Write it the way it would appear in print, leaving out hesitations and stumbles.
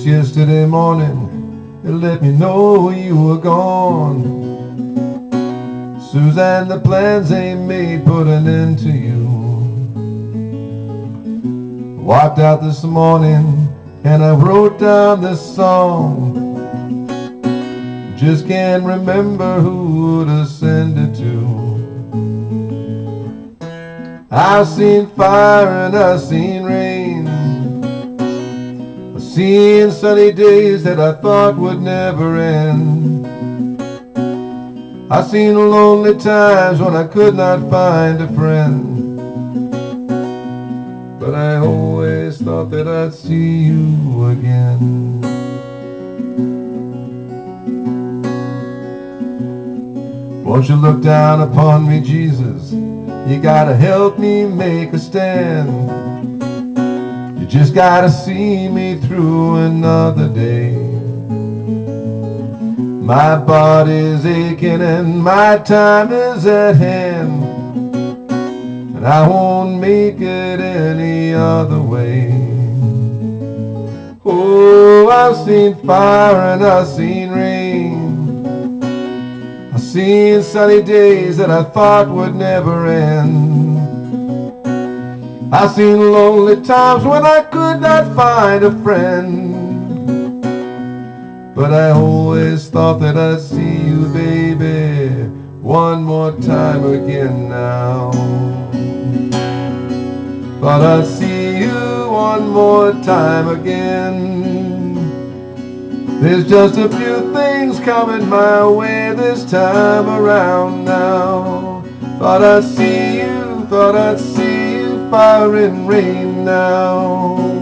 Just yesterday morning, it let me know you were gone. Suzanne, the plans ain't made, put an end to you. Walked out this morning and I wrote down this song. Just can't remember who to send it to. I've seen fire and I've seen rain. I've seen sunny days that I thought would never end. I've seen lonely times when I could not find a friend. But I always thought that I'd see you again. Won't you look down upon me, Jesus? You gotta help me make a stand. You just gotta see me through another day. My body's aching and my time is at hand, and I won't make it any other way. Oh, I've seen fire and I've seen rain. I've seen sunny days that I thought would never end. I've seen lonely times when I could not find a friend. But I always thought that I'd see you, baby, one more time again now. Thought I'd see you one more time again. There's just a few things coming my way this time around now. Thought I'd see you, fire and rain now.